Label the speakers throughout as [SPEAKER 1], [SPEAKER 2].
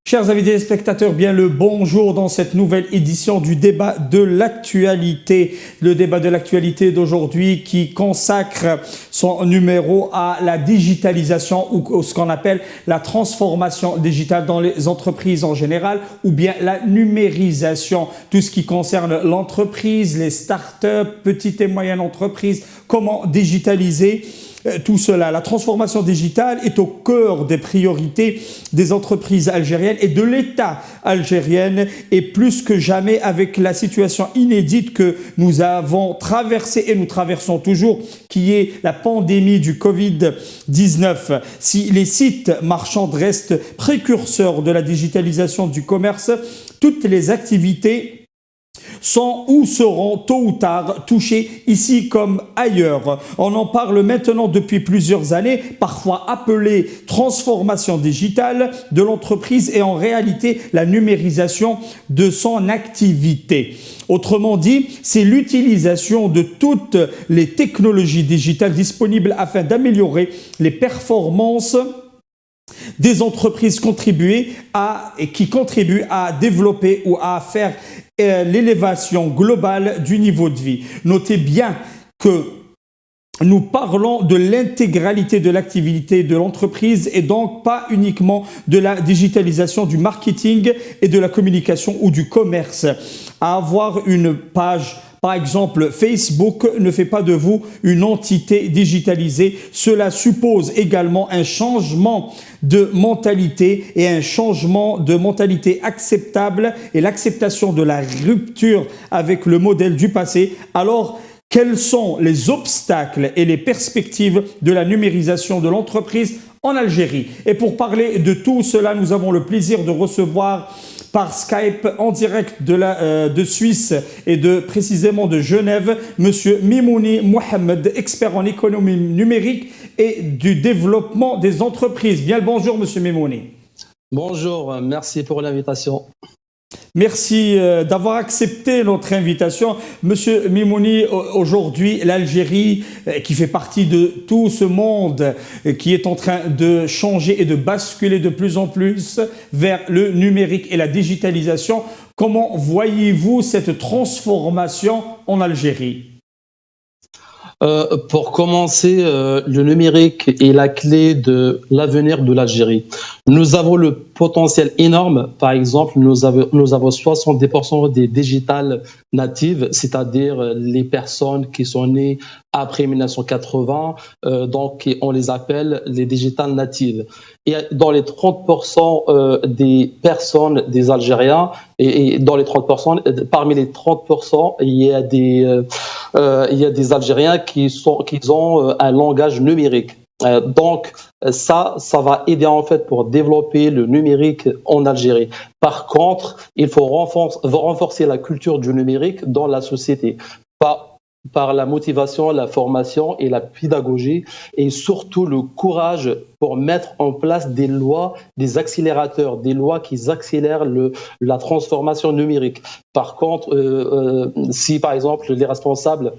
[SPEAKER 1] Chers amis téléspectateurs, bien le bonjour dans cette nouvelle édition du débat de l'actualité. Le débat de l'actualité d'aujourd'hui qui consacre son numéro à la digitalisation ou ce qu'on appelle la transformation digitale dans les entreprises en général ou bien la numérisation, tout ce qui concerne l'entreprise, les startups, petites et moyennes entreprises, comment digitaliser tout cela. La transformation digitale est au cœur des priorités des entreprises algériennes et de l'État algérien, et plus que jamais avec la situation inédite que nous avons traversée et nous traversons toujours, qui est la pandémie du Covid-19. Si les sites marchands restent précurseurs de la digitalisation du commerce, toutes les activités sont ou seront tôt ou tard touchés ici comme ailleurs. On en parle maintenant depuis plusieurs années, parfois appelée transformation digitale de l'entreprise et en réalité la numérisation de son activité. Autrement dit, c'est l'utilisation de toutes les technologies digitales disponibles afin d'améliorer les performances des entreprises qui contribuent à développer ou à faire l'élévation globale du niveau de vie. Notez bien que nous parlons de l'intégralité de l'activité de l'entreprise et donc pas uniquement de la digitalisation du marketing et de la communication ou du commerce. Avoir une page, par exemple, Facebook ne fait pas de vous une entité digitalisée. Cela suppose également un changement de mentalité et un changement de mentalité acceptable et l'acceptation de la rupture avec le modèle du passé. Alors, quels sont les obstacles et les perspectives de la numérisation de l'entreprise en Algérie? Et pour parler de tout cela, nous avons le plaisir de recevoir par Skype en direct de Suisse et précisément de Genève, Monsieur Mimouni Mohamed, expert en économie numérique et du développement des entreprises. Bien le bonjour, Monsieur Mimouni.
[SPEAKER 2] Bonjour, merci pour l'invitation.
[SPEAKER 1] Merci d'avoir accepté notre invitation. Monsieur Mimouni, aujourd'hui, l'Algérie, qui fait partie de tout ce monde qui est en train de changer et de basculer de plus en plus vers le numérique et la digitalisation, comment voyez-vous cette transformation en Algérie ?
[SPEAKER 2] Pour commencer, le numérique est la clé de l'avenir de l'Algérie. Nous avons le potentiel énorme. Par exemple, nous avons 70% des digitales natives, c'est-à-dire les personnes qui sont nées après 1980, donc on les appelle les digitales natives. Et dans les 30% des personnes, des Algériens, et dans les 30%, parmi les 30%, il y a des Algériens qui ont un langage numérique. Donc ça va aider en fait pour développer le numérique en Algérie. Par contre, il faut renforcer la culture du numérique dans la société par la motivation, la formation et la pédagogie, et surtout le courage pour mettre en place des lois, des accélérateurs, des lois qui accélèrent la transformation numérique. Par contre, si par exemple les responsables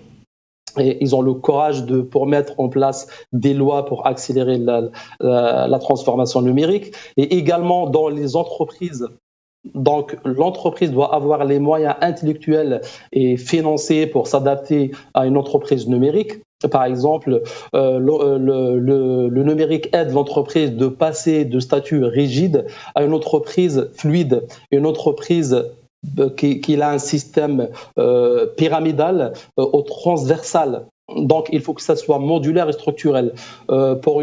[SPEAKER 2] ils ont le courage pour mettre en place des lois pour accélérer la transformation numérique, et également dans les entreprises. Donc, l'entreprise doit avoir les moyens intellectuels et financiers pour s'adapter à une entreprise numérique. Par exemple, le numérique aide l'entreprise de passer de statut rigide à une entreprise fluide, une entreprise qui a un système pyramidal ou transversal. Donc, il faut que ça soit modulaire et structurel. Pour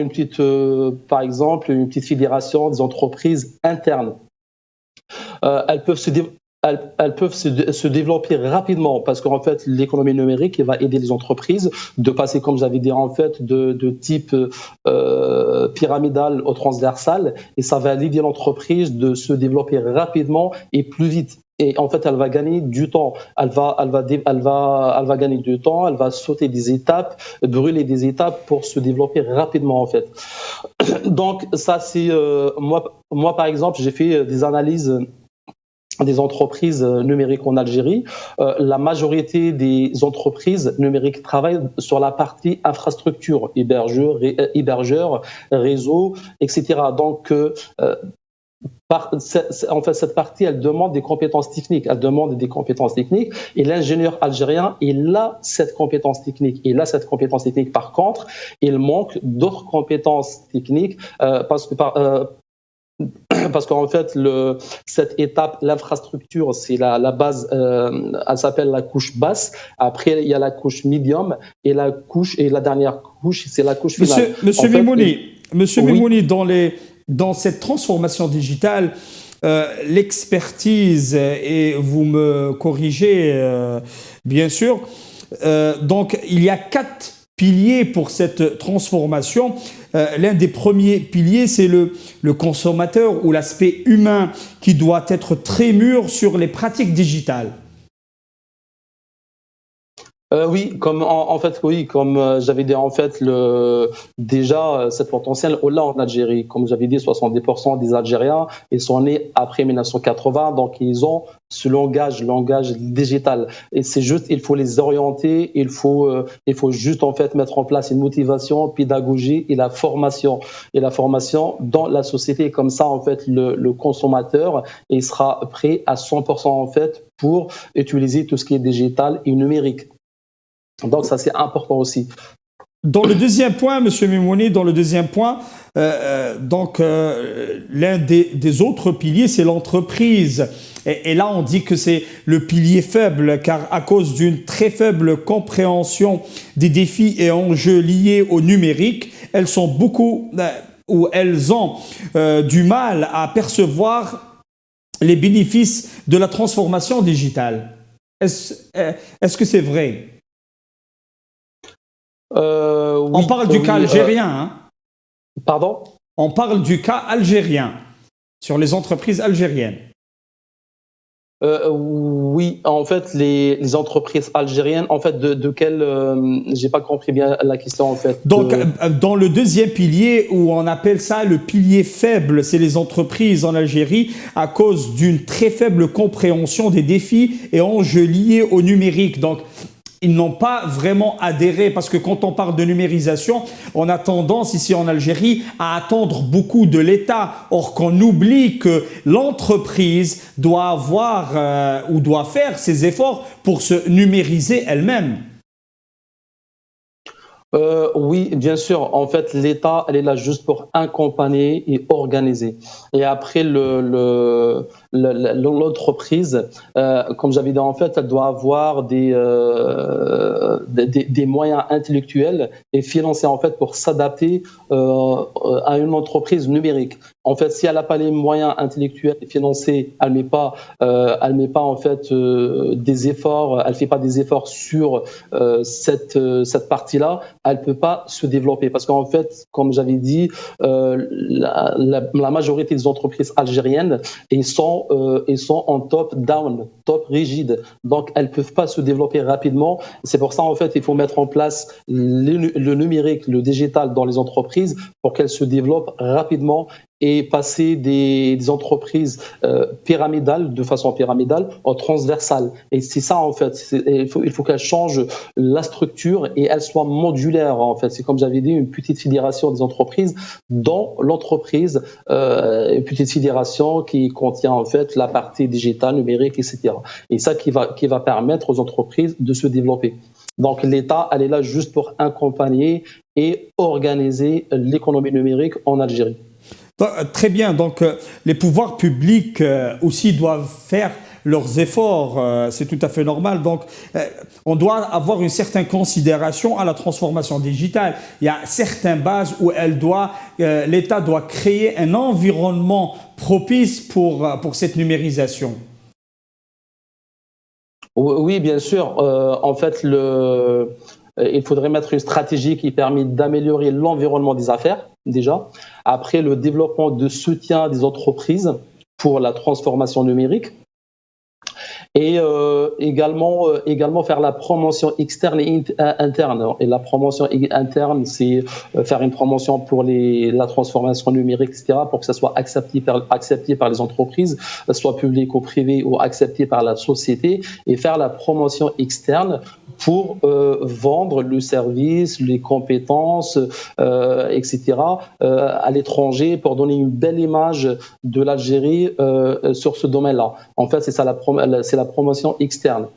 [SPEAKER 2] par exemple, une petite fédération des entreprises internes. Elles peuvent se développer rapidement parce qu'en fait, l'économie numérique va aider les entreprises de passer, comme j'avais dit, en fait, de type pyramidal au transversal, et ça va aider l'entreprise de se développer rapidement et plus vite. Et en fait, elle va gagner du temps. Elle va gagner du temps. Elle va sauter des étapes, brûler des étapes pour se développer rapidement, en fait. Donc, ça, c'est moi, par exemple, j'ai fait des analyses des entreprises numériques en Algérie. La majorité des entreprises numériques travaillent sur la partie infrastructure, hébergeurs, réseau, etc. Donc, En fait, cette partie, elle demande des compétences techniques. Elle demande des compétences techniques. Et l'ingénieur algérien, il a cette compétence technique. Il a cette compétence technique. Par contre, il manque d'autres compétences techniques parce qu'en fait, cette étape, l'infrastructure, c'est la base, elle s'appelle la couche basse. Après, il y a la couche médium et la dernière couche, c'est la couche finale.
[SPEAKER 1] Monsieur
[SPEAKER 2] En fait,
[SPEAKER 1] Mimouni, Monsieur
[SPEAKER 2] oui.
[SPEAKER 1] Mimouni, dans cette transformation digitale, l'expertise, et vous me corrigez, bien sûr, donc il y a 4 piliers pour cette transformation. L'un des premiers piliers, c'est le consommateur ou l'aspect humain qui doit être très mûr sur les pratiques digitales.
[SPEAKER 2] Oui, comme j'avais dit, en fait, cette potentiel, on l'a en Algérie. Comme j'avais dit, 70% des Algériens, ils sont nés après 1980, donc ils ont ce langage digital. Et c'est juste, il faut les orienter, il faut juste, en fait, mettre en place une motivation, pédagogie et la formation dans la société. Comme ça, en fait, le consommateur, il sera prêt à 100%, en fait, pour utiliser tout ce qui est digital et numérique. Donc ça, c'est important aussi.
[SPEAKER 1] Dans le deuxième point, Monsieur Mimouni, dans le deuxième point, l'un des autres piliers, c'est l'entreprise. Et là, on dit que c'est le pilier faible, car à cause d'une très faible compréhension des défis et enjeux liés au numérique, elles ont du mal à percevoir les bénéfices de la transformation digitale. Est-ce que c'est vrai?
[SPEAKER 2] Oui,
[SPEAKER 1] On parle du cas
[SPEAKER 2] oui.
[SPEAKER 1] algérien, hein?
[SPEAKER 2] Pardon?
[SPEAKER 1] On parle du cas algérien, sur les entreprises algériennes.
[SPEAKER 2] Oui, en fait, les entreprises algériennes, en fait, de quelle, j'ai pas compris bien la question, en fait.
[SPEAKER 1] Donc, dans le deuxième pilier, où on appelle ça le pilier faible, c'est les entreprises en Algérie à cause d'une très faible compréhension des défis et enjeux liés au numérique. Donc, ils n'ont pas vraiment adhéré parce que quand on parle de numérisation, on a tendance ici en Algérie à attendre beaucoup de l'État. Or, qu'on oublie que l'entreprise doit avoir ou doit faire ses efforts pour se numériser elle-même.
[SPEAKER 2] Oui, bien sûr. En fait, l'État, elle est là juste pour accompagner et organiser. Et après, l'entreprise, comme j'avais dit, en fait, elle doit avoir des moyens intellectuels et financiers, en fait, pour s'adapter à une entreprise numérique. En fait, si elle n'a pas les moyens intellectuels et financiers, elle met pas en fait des efforts, elle fait pas des efforts sur cette partie-là, elle peut pas se développer parce qu'en fait, comme j'avais dit, la majorité des entreprises algériennes ils sont en top down, top rigide, donc elles peuvent pas se développer rapidement. C'est pour ça en fait il faut mettre en place le numérique, le digital dans les entreprises pour qu'elles se développent rapidement et passer des entreprises pyramidales, de façon pyramidale, en transversale. Et c'est ça, en fait. Il faut qu'elle change la structure et elle soit modulaire, en fait. C'est comme j'avais dit, une petite fédération des entreprises dans l'entreprise, une petite fédération qui contient, en fait, la partie digitale, numérique, etc. Et ça qui va permettre aux entreprises de se développer. Donc, l'État, elle est là juste pour accompagner et organiser l'économie numérique en Algérie.
[SPEAKER 1] Très bien, donc les pouvoirs publics aussi doivent faire leurs efforts, c'est tout à fait normal. Donc on doit avoir une certaine considération à la transformation digitale. Il y a certaines bases où l'État doit créer un environnement propice pour cette numérisation.
[SPEAKER 2] Oui, bien sûr. En fait, il faudrait mettre une stratégie qui permet d'améliorer l'environnement des affaires, déjà. Après, le développement de soutien des entreprises pour la transformation numérique. Et également faire la promotion externe et interne. Et la promotion interne, c'est faire une promotion pour la transformation numérique, etc., pour que ça soit accepté par les entreprises, soit public ou privé, ou accepté par la société, et faire la promotion externe pour vendre le service, les compétences, etc. À l'étranger pour donner une belle image de l'Algérie sur ce domaine-là. En fait, c'est ça c'est la promotion externe.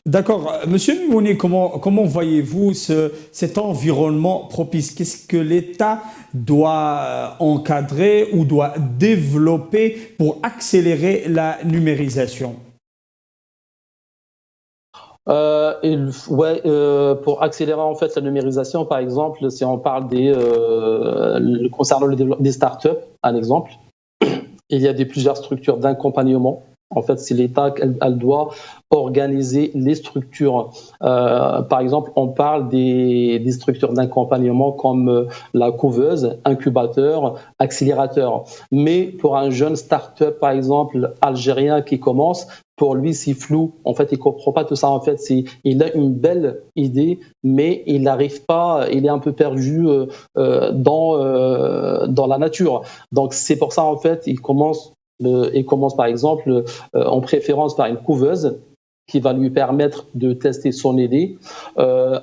[SPEAKER 1] D'accord. Monsieur Mimouni, comment voyez-vous cet environnement propice? Qu'est-ce que l'État doit encadrer ou doit développer pour accélérer la numérisation?
[SPEAKER 2] Pour accélérer en fait la numérisation, par exemple, si on parle concernant le développement des startups, un exemple, il y a plusieurs structures d'accompagnement. En fait, c'est l'État qu'elle doit organiser les structures. Par exemple, on parle des structures d'accompagnement comme la couveuse, incubateur, accélérateur. Mais pour un jeune start-up, par exemple, algérien qui commence, pour lui, c'est flou. En fait, il comprend pas tout ça. En fait, il a une belle idée, mais il n'arrive pas, il est un peu perdu dans la nature. Donc, c'est pour ça, en fait, il commence par exemple en préférence par une couveuse qui va lui permettre de tester son idée,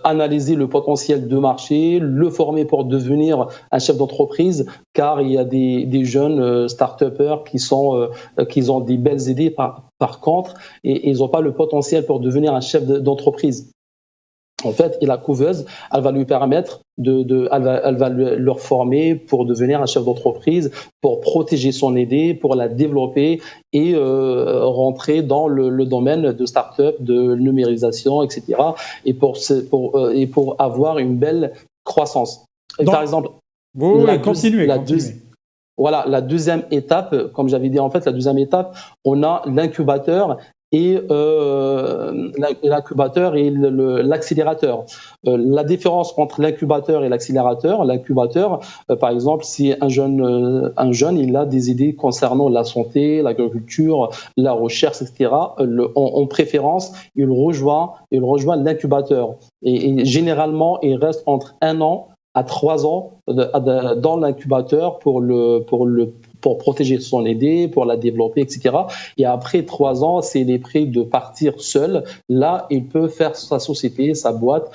[SPEAKER 2] analyser le potentiel de marché, le former pour devenir un chef d'entreprise, car il y a des jeunes start-upers qui ont des belles idées par contre, et ils n'ont pas le potentiel pour devenir un chef d'entreprise. En fait, et la couveuse, elle va lui permettre elle va leur former pour devenir un chef d'entreprise, pour protéger son idée, pour la développer et rentrer dans le domaine de start-up, de numérisation, etc. Et pour avoir une belle croissance.
[SPEAKER 1] Donc, par exemple, continuez.
[SPEAKER 2] Voilà, la deuxième étape, comme j'avais dit, en fait, la deuxième étape, on a l'incubateur et l'accélérateur. La différence entre l'incubateur et l'incubateur, par exemple, si un jeune, il a des idées concernant la santé, l'agriculture, la recherche, etc. En préférence, il rejoint l'incubateur. Et généralement, il reste entre 1 an à 3 ans dans l'incubateur pour protéger son idée, pour la développer, etc. Et après 3 ans, s'il est prêt de partir seul, là, il peut faire sa société, sa boîte,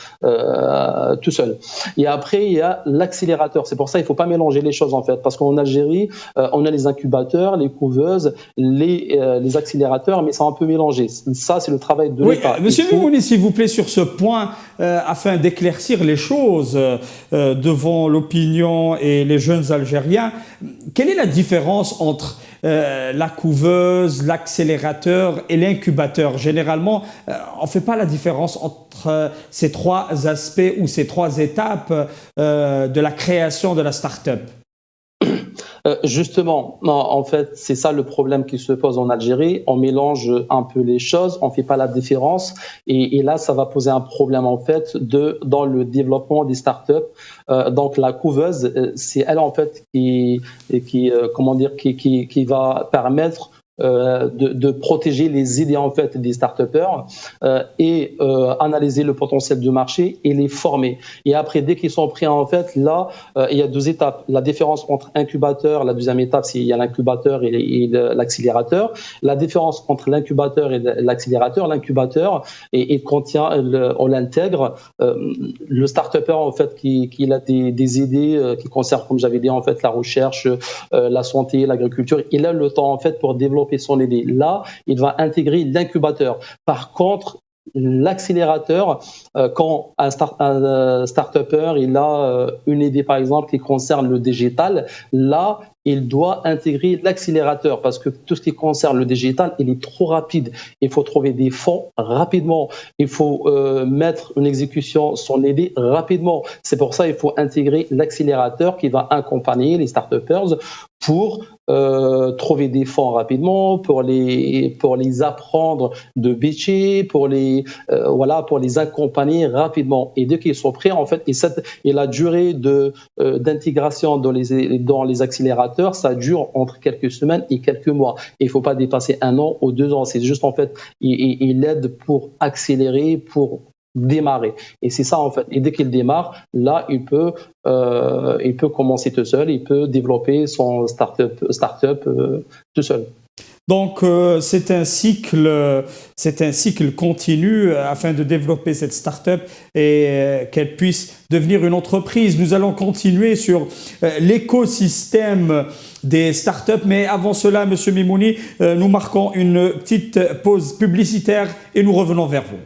[SPEAKER 2] tout seul. Et après, il y a l'accélérateur. C'est pour ça qu'il ne faut pas mélanger les choses, en fait. Parce qu'en Algérie, on a les incubateurs, les couveuses, les accélérateurs, mais c'est un peu mélangé. Ça, c'est le travail de l'État.
[SPEAKER 1] Monsieur Mimouni, s'il vous plaît, sur ce point, afin d'éclaircir les choses devant l'opinion et les jeunes Algériens, quelle est la différence entre la couveuse, l'accélérateur et l'incubateur? Généralement, on ne fait pas la différence entre ces trois aspects ou ces trois étapes de la création de la start-up.
[SPEAKER 2] Justement, non, en fait, c'est ça le problème qui se pose en Algérie. On mélange un peu les choses, on ne fait pas la différence, et là, ça va poser un problème en fait dans le développement des startups. Donc, la couveuse, c'est elle en fait qui va permettre de protéger les idées en fait des start-upers et analyser le potentiel du marché et les former. Et après, dès qu'ils sont prêts en fait, là, il y a 2 étapes. La différence entre incubateur, la deuxième étape, c'est il y a l'incubateur et l'accélérateur. La différence entre l'incubateur et l'accélérateur, l'incubateur, et contient, on l'intègre, le start-upper en fait qui a des idées qui concernent, comme j'avais dit en fait, la recherche, la santé, l'agriculture. Il a le temps en fait pour développer son idée. Là, il va intégrer l'incubateur. Par contre, l'accélérateur, quand un start-upper il a une idée par exemple qui concerne le digital, là il doit intégrer l'accélérateur parce que tout ce qui concerne le digital, il est trop rapide. Il faut trouver des fonds rapidement. Il faut mettre une exécution son idée rapidement. C'est pour ça qu'il faut intégrer l'accélérateur qui va accompagner les start-uppers pour trouver des fonds rapidement, pour les apprendre de pitcher, pour les accompagner rapidement. Et dès qu'ils sont prêts, en fait, et la durée d'intégration dans les accélérateurs, ça dure entre quelques semaines et quelques mois. Et il ne faut pas dépasser 1 an ou 2 ans. C'est juste en fait, il aide pour accélérer, pour démarrer. Et c'est ça en fait. Et dès qu'il démarre, là, il peut commencer tout seul, il peut développer son start-up tout seul.
[SPEAKER 1] Donc, c'est un cycle continu afin de développer cette start-up et qu'elle puisse devenir une entreprise. Nous allons continuer sur l'écosystème des start-up, mais avant cela, Monsieur Mimouni, nous marquons une petite pause publicitaire et nous revenons vers vous.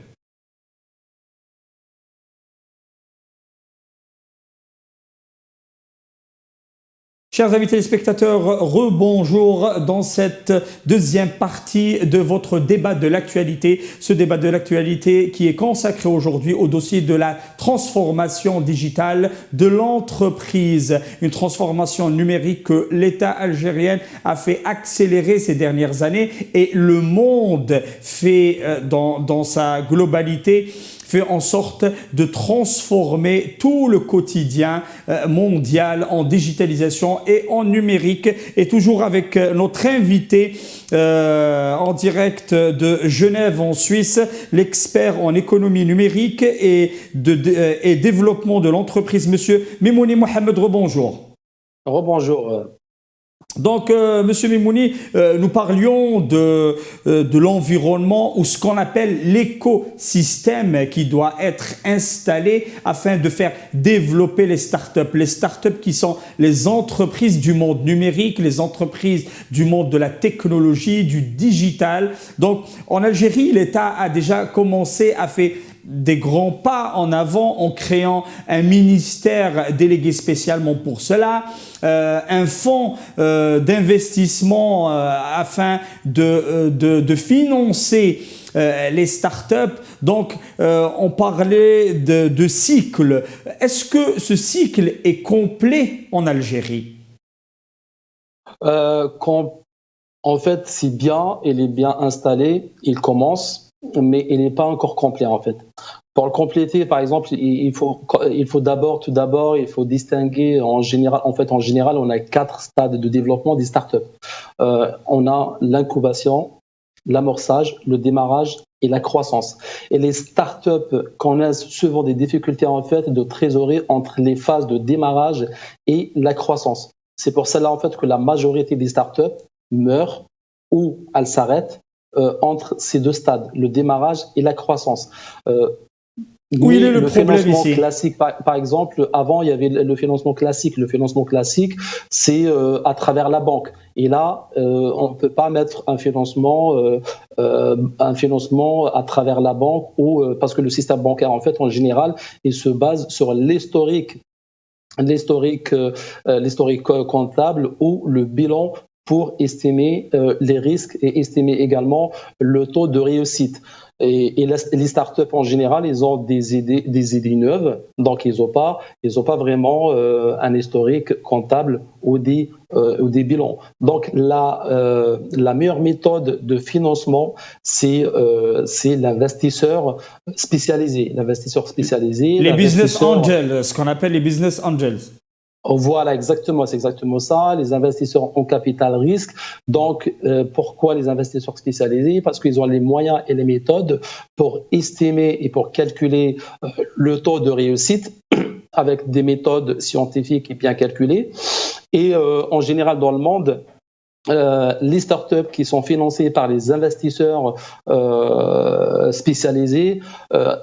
[SPEAKER 1] Chers amis téléspectateurs, rebonjour dans cette deuxième partie de votre débat de l'actualité. Ce débat de l'actualité qui est consacré aujourd'hui au dossier de la transformation digitale de l'entreprise. Une transformation numérique que l'État algérien a fait accélérer ces dernières années et le monde fait dans sa globalité fait en sorte de transformer tout le quotidien mondial en digitalisation et en numérique. Et toujours avec notre invité en direct de Genève en Suisse, l'expert en économie numérique et développement de l'entreprise, Monsieur Mimouni Mohamed. Rebonjour.
[SPEAKER 2] Rebonjour.
[SPEAKER 1] Donc, Monsieur Mimouni, nous parlions de l'environnement ou ce qu'on appelle l'écosystème qui doit être installé afin de faire développer les startups. Les startups qui sont les entreprises du monde numérique, les entreprises du monde de la technologie, du digital. Donc, en Algérie, l'État a déjà commencé à faire des grands pas en avant en créant un ministère délégué spécialement pour cela, un fonds d'investissement afin de financer les startups. Donc, on parlait de cycle. Est-ce que ce cycle est complet en Algérie?
[SPEAKER 2] En fait, c'est bien, il est bien installé, il commence, mais il n'est pas encore complet en fait. Pour le compléter, par exemple, il faut d'abord, il faut distinguer en général. En fait, en général, on a 4 stades de développement des startups. On a l'incubation, l'amorçage, le démarrage et la croissance. Et les startups connaissent souvent des difficultés en fait de trésorerie entre les phases de démarrage et la croissance. C'est pour cela en fait que la majorité des startups meurent ou elles s'arrêtent entre ces deux stades, le démarrage et la croissance.
[SPEAKER 1] Où il est le problème ici?
[SPEAKER 2] Classique, par exemple, avant, il y avait le financement classique. Le financement classique, c'est à travers la banque. Et là, on ne peut pas mettre un financement à travers la banque parce que le système bancaire, en fait, en général, il se base sur l'historique comptable ou le bilan pour estimer les risques et estimer également le taux de réussite. Et les startups en général, ils ont des idées neuves, donc ils n'ont pas vraiment un historique comptable ou des bilans. Donc la meilleure méthode de financement, c'est l'investisseur spécialisé.
[SPEAKER 1] Les business angels, ce qu'on appelle les business angels.
[SPEAKER 2] Voilà, exactement, c'est exactement ça. Les investisseurs en capital risque. Donc, pourquoi les investisseurs spécialisés? Parce qu'ils ont les moyens et les méthodes pour estimer et pour calculer le taux de réussite avec des méthodes scientifiques et bien calculées. Et en général, dans le monde, les startups qui sont financées par les investisseurs spécialisés,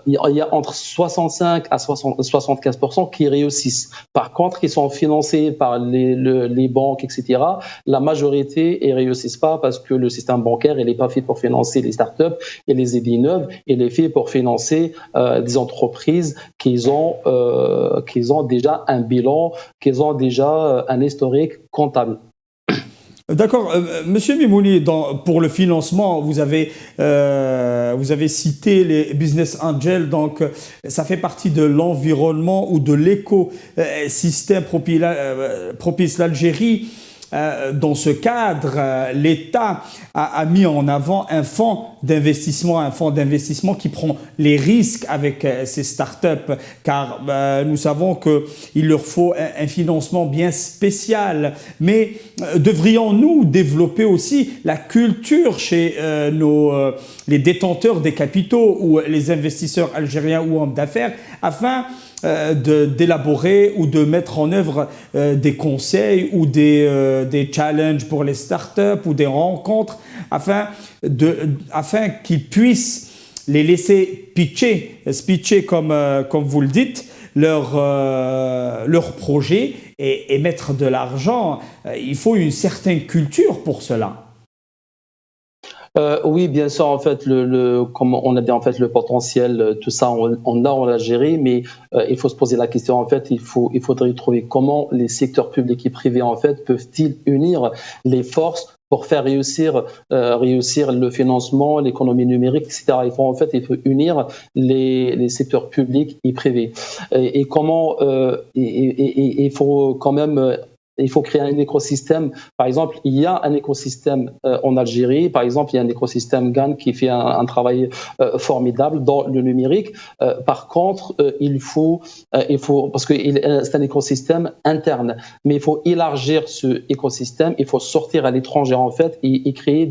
[SPEAKER 2] il y a entre 65 à 75% qui réussissent. Par contre, qui sont financés par les banques, etc., la majorité ne réussissent pas parce que le système bancaire il n'est pas fait pour financer les startups et les idées neuves, il est fait pour financer des entreprises qui ont déjà un bilan, qui ont déjà un historique comptable.
[SPEAKER 1] D'accord. Monsieur Mimouni, pour le financement, vous avez cité les business angels, donc ça fait partie de l'environnement ou de l'écosystème propice l'Algérie. Dans ce cadre, l'État a mis en avant un fonds d'investissement qui prend les risques avec ces startups, car nous savons qu'il leur faut un financement bien spécial. Mais devrions-nous développer aussi la culture chez les détenteurs des capitaux ou les investisseurs algériens ou hommes d'affaires afin d'élaborer ou de mettre en œuvre des conseils ou des challenges pour les startups ou des rencontres afin qu'ils puissent les laisser pitcher comme vous le dites, leur projet et mettre de l'argent. Il faut une certaine culture pour cela.
[SPEAKER 2] Oui, bien sûr, en fait, comme on a dit, en fait, le potentiel, tout ça, on l'a géré, mais il faut se poser la question, en fait, il faudrait trouver comment les secteurs publics et privés, en fait, peuvent-ils unir les forces pour faire réussir le financement, l'économie numérique, etc. Il faut unir les secteurs publics et privés. Et comment, il faut quand même il faut créer un écosystème. Par exemple, il y a un écosystème en Algérie. Par exemple, il y a un écosystème GAN qui fait un travail formidable dans le numérique. Par contre, il faut parce que c'est un écosystème interne, mais il faut élargir ce écosystème. Il faut sortir à l'étranger en fait et créer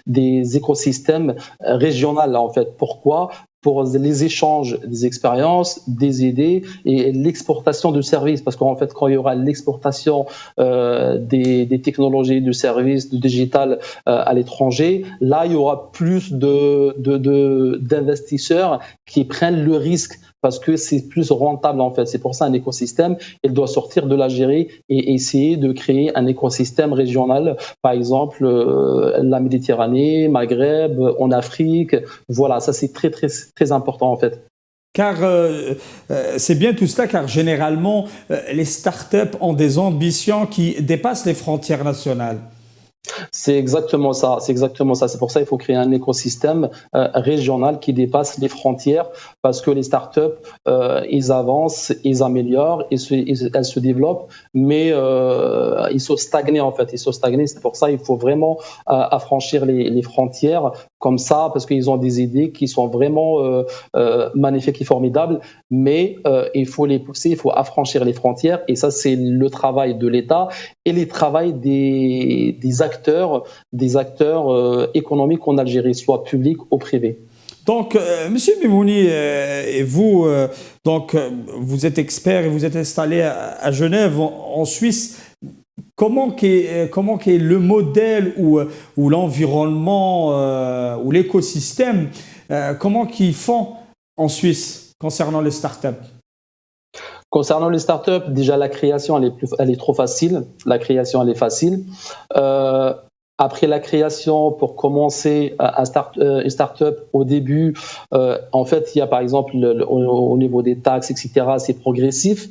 [SPEAKER 2] des écosystèmes régionaux en fait. Pourquoi? Pour les échanges des expériences, des idées et l'exportation de services. Parce qu'en fait, quand il y aura l'exportation des technologies, du service, du digital à l'étranger, là, il y aura plus d'investisseurs qui prennent le risque parce que c'est plus rentable en fait. C'est pour ça un écosystème, il doit sortir de l'Algérie et essayer de créer un écosystème régional, par exemple la Méditerranée, Maghreb, en Afrique. Voilà, ça c'est très très très important en fait.
[SPEAKER 1] Car c'est bien tout cela, car généralement les startups ont des ambitions qui dépassent les frontières nationales.
[SPEAKER 2] C'est exactement ça. C'est exactement ça. C'est pour ça qu'il faut créer un écosystème régional qui dépasse les frontières, parce que les startups, ils avancent, ils améliorent, elles se développent, mais ils sont stagnés en fait. Ils sont stagnés. C'est pour ça qu'il faut vraiment affranchir les frontières comme ça, parce qu'ils ont des idées qui sont vraiment magnifiques et formidables, mais il faut les pousser, il faut affranchir les frontières, et ça c'est le travail de l'État et le travail des acteurs économiques en Algérie, soit publics ou privés.
[SPEAKER 1] Donc, Monsieur Mimouni, et vous, vous êtes expert et vous êtes installé à Genève, en Suisse. Comment qu'est le modèle ou l'environnement ou l'écosystème, comment qu'ils font en Suisse concernant les startups?
[SPEAKER 2] Concernant les startups, déjà la création elle est trop facile. La création elle est facile. Après la création, pour commencer une startup au début, en fait il y a par exemple au niveau des taxes, etc. C'est progressif.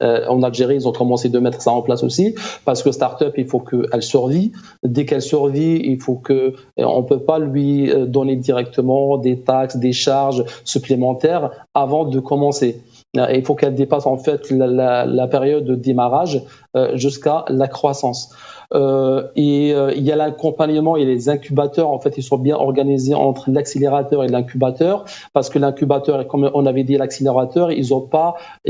[SPEAKER 2] En Algérie, ils ont commencé de mettre ça en place aussi, parce que startup, il faut qu'elle survive. Dès qu'elle survit, on peut pas lui donner directement des taxes, des charges supplémentaires avant de commencer. Il faut qu'elle dépasse en fait la période de démarrage jusqu'à la croissance. Il y a l'accompagnement et les incubateurs. En fait, ils sont bien organisés entre l'accélérateur et l'incubateur, parce que l'incubateur, comme on avait dit, l'accélérateur, ils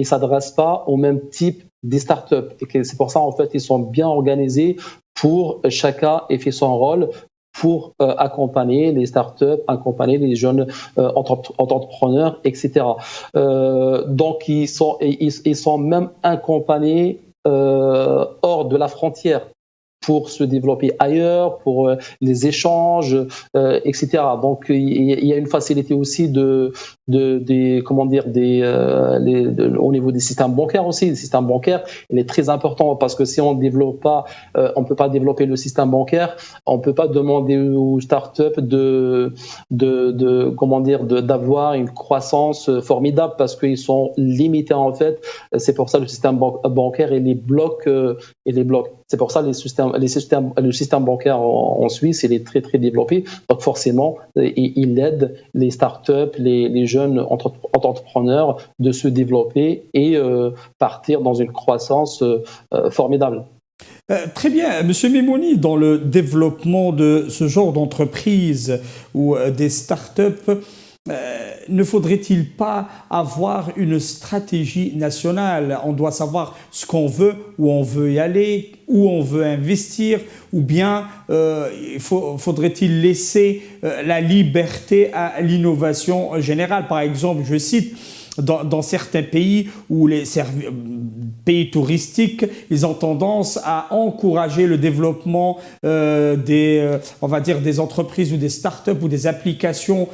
[SPEAKER 2] s'adressent pas au même type des startups. Et c'est pour ça, en fait, ils sont bien organisés pour chacun ait fait son rôle pour accompagner les startups, accompagner les jeunes entrepreneurs, etc. Donc, ils sont même accompagnés hors de la frontière, pour se développer ailleurs, pour les échanges, etc. Donc il y a une facilité aussi au niveau des systèmes bancaires aussi. Le système bancaire, il est très important, parce que si on développe pas, on peut pas développer le système bancaire, on peut pas demander aux startups d'avoir une croissance formidable, parce qu'ils sont limités en fait. C'est pour ça le système bancaire et les blocs. C'est pour ça le système bancaire en Suisse, il est très très développé. Donc forcément, il aide les startups, les jeunes entrepreneurs de se développer et partir dans une croissance formidable.
[SPEAKER 1] Très bien, Monsieur Mimouni, dans le développement de ce genre d'entreprise ou des startups, ne faudrait-il pas avoir une stratégie nationale? On doit savoir ce qu'on veut, où on veut y aller, où on veut investir, ou bien faudrait-il laisser la liberté à l'innovation générale? Par exemple, je cite, dans certains pays où les pays touristiques, ils ont tendance à encourager le développement on va dire des entreprises ou des startups ou des applications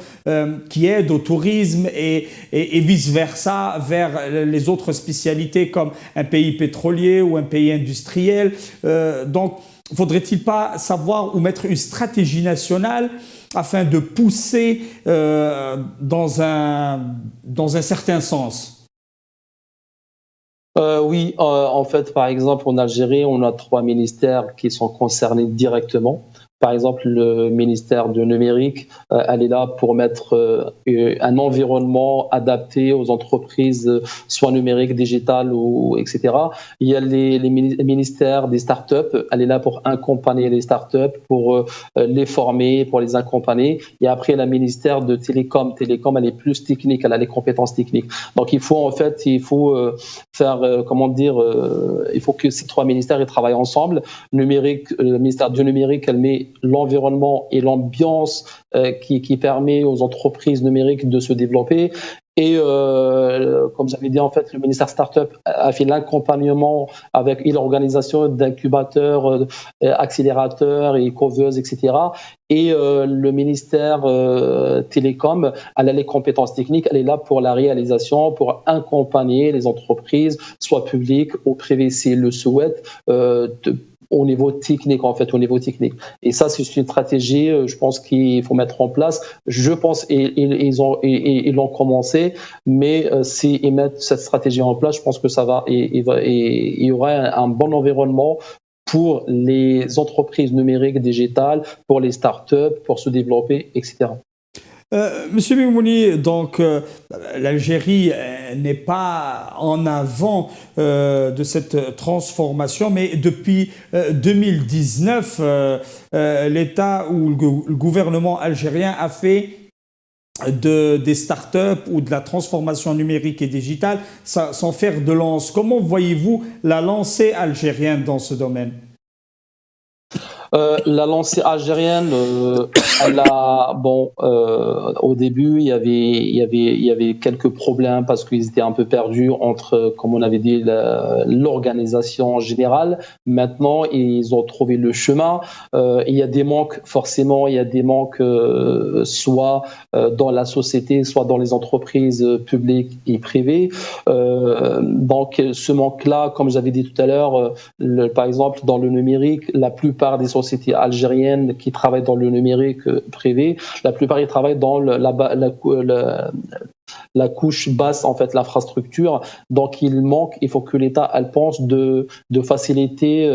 [SPEAKER 1] qui aident au tourisme et vice-versa vers les autres spécialités comme un pays pétrolier ou un pays industriel. Donc, faudrait-il pas savoir ou mettre une stratégie nationale afin de pousser dans un certain sens?
[SPEAKER 2] Oui, en fait, par exemple, en Algérie, on a 3 ministères qui sont concernés directement. Par exemple, le ministère du numérique, elle est là pour mettre un environnement adapté aux entreprises, soit numériques, digitales ou etc. Il y a les ministères des startups, elle est là pour accompagner les startups, pour les former, pour les accompagner. Et après, le ministère de télécom, elle est plus technique, elle a les compétences techniques. Donc, il faut faire, il faut que ces 3 ministères ils travaillent ensemble. Numérique, le ministère du numérique, elle met l'environnement et l'ambiance qui permet aux entreprises numériques de se développer. Et comme j'avais dit, en fait, le ministère Startup a fait l'accompagnement avec l'organisation d'incubateurs, accélérateurs et coveuses, etc. Et le ministère Télécom, elle a les compétences techniques, elle est là pour la réalisation, pour accompagner les entreprises, soit publiques ou privées, s'ils le souhaitent, au niveau technique, en fait, au niveau technique. Et ça, c'est une stratégie, je pense qu'il faut mettre en place. Je pense ils l'ont commencé, mais s'ils mettent cette stratégie en place, je pense que ça va, il y aura un bon environnement pour les entreprises numériques digitales, pour les startups, pour se développer, etc.
[SPEAKER 1] Monsieur Mimouni, donc l'Algérie n'est pas en avant de cette transformation, mais depuis 2019, l'État ou le gouvernement algérien a fait des startups ou de la transformation numérique et digitale sans faire de lance. Comment voyez-vous la lancée algérienne dans ce domaine?
[SPEAKER 2] La lancée algérienne, au début, il y avait quelques problèmes parce qu'ils étaient un peu perdus entre, comme on avait dit, l'organisation générale. Maintenant, ils ont trouvé le chemin. Il y a des manques, forcément, il y a des manques soit dans la société, soit dans les entreprises publiques et privées. Donc, ce manque-là, comme j'avais dit tout à l'heure, par exemple, dans le numérique, la plupart des sociétés algériennes qui travaillent dans le numérique privé, la plupart ils travaillent dans la couche basse, en fait, l'infrastructure. Donc il faut que l'État elle pense de faciliter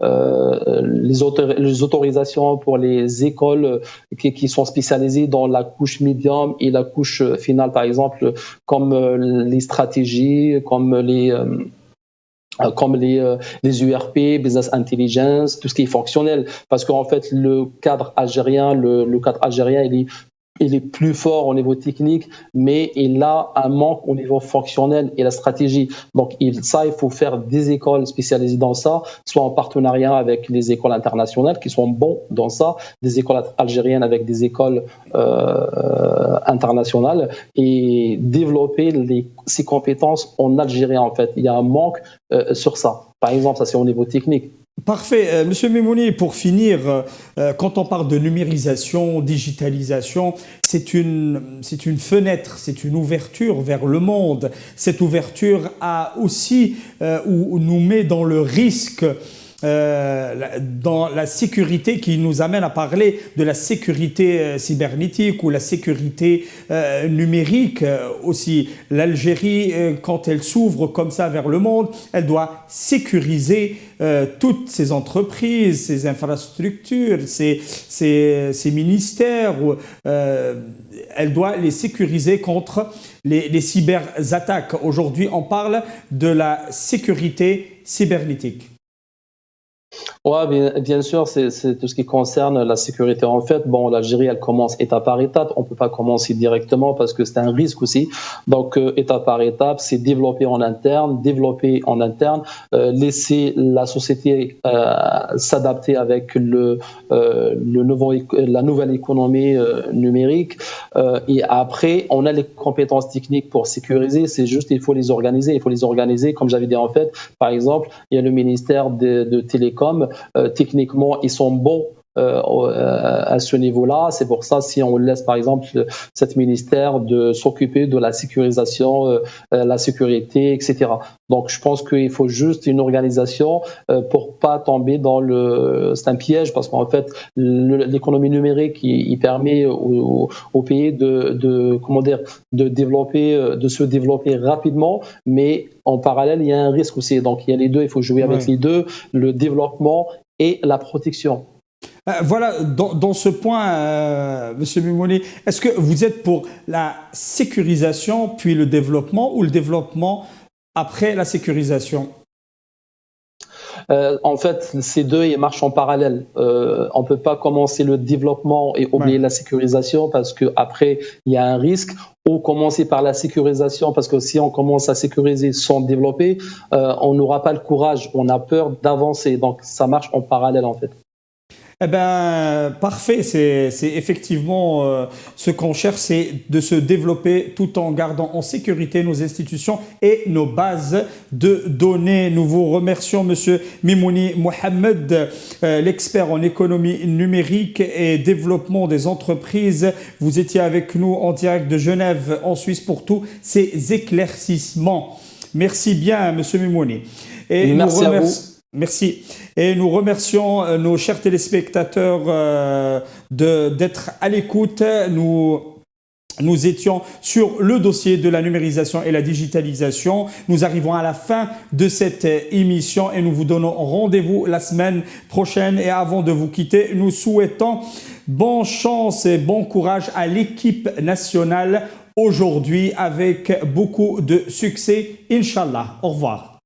[SPEAKER 2] les autorisations pour les écoles qui sont spécialisées dans la couche médium et la couche finale, par exemple, comme les stratégies, comme les URP, Business Intelligence, tout ce qui est fonctionnel. Parce qu'en fait, le cadre algérien, il est plus fort au niveau technique, mais il a un manque au niveau fonctionnel et la stratégie. Donc, il faut faire des écoles spécialisées dans ça, soit en partenariat avec les écoles internationales qui sont bons dans ça, des écoles algériennes avec des écoles internationales, et développer ces compétences en Algérie, en fait. Il y a un manque sur ça. Par exemple, ça c'est au niveau technique.
[SPEAKER 1] Parfait. Monsieur Mimouni, pour finir, quand on parle de numérisation, digitalisation, c'est une fenêtre, c'est une ouverture vers le monde. Cette ouverture a aussi nous met dans le risque, dans la sécurité, qui nous amène à parler de la sécurité cybernétique ou la sécurité numérique aussi. L'Algérie, quand elle s'ouvre comme ça vers le monde, elle doit sécuriser toutes ces entreprises, ces infrastructures, ces ministères. Elle doit les sécuriser contre les cyberattaques. Aujourd'hui, on parle de la sécurité cybernétique.
[SPEAKER 2] Ouais, bien sûr, c'est tout ce qui concerne la sécurité. En fait, bon, l'Algérie, elle commence étape par étape. On peut pas commencer directement parce que c'est un risque aussi. Donc, étape par étape, c'est développer en interne, laisser la société s'adapter avec la nouvelle économie numérique. Et après, on a les compétences techniques pour sécuriser. C'est juste, il faut les organiser. Il faut les organiser, comme j'avais dit en fait. Par exemple, il y a le ministère de Télécom. Techniquement, ils sont bons à ce niveau-là. C'est pour ça, si on laisse par exemple cet ministère de s'occuper de la sécurisation, la sécurité, etc. Donc, je pense qu'il faut juste une organisation pour pas tomber dans c'est un piège parce qu'en fait, l'économie numérique, il permet au pays comment dire, de se développer rapidement, mais en parallèle, il y a un risque aussi. Donc, il y a les deux, il faut jouer avec les deux, le développement et la protection.
[SPEAKER 1] Voilà, dans ce point, Monsieur Mimouni, est-ce que vous êtes pour la sécurisation puis le développement ou le développement après la sécurisation?
[SPEAKER 2] En fait, ces deux, ils marchent en parallèle. On peut pas commencer le développement et oublier la sécurisation parce que après il y a un risque. Ou commencer par la sécurisation parce que si on commence à sécuriser sans développer, on n'aura pas le courage, on a peur d'avancer. Donc ça marche en parallèle en fait.
[SPEAKER 1] Eh ben, parfait. C'est effectivement ce qu'on cherche, c'est de se développer tout en gardant en sécurité nos institutions et nos bases de données. Nous vous remercions, Monsieur Mimouni Mohamed, l'expert en économie numérique et développement des entreprises. Vous étiez avec nous en direct de Genève, en Suisse, pour tous ces éclaircissements. Merci bien, Monsieur Mimouni.
[SPEAKER 2] Et merci à vous.
[SPEAKER 1] Merci. Et nous remercions nos chers téléspectateurs d'être à l'écoute. Nous étions sur le dossier de la numérisation et la digitalisation. Nous arrivons à la fin de cette émission et nous vous donnons rendez-vous la semaine prochaine. Et avant de vous quitter, nous souhaitons bonne chance et bon courage à l'équipe nationale aujourd'hui avec beaucoup de succès. Inch'Allah. Au revoir.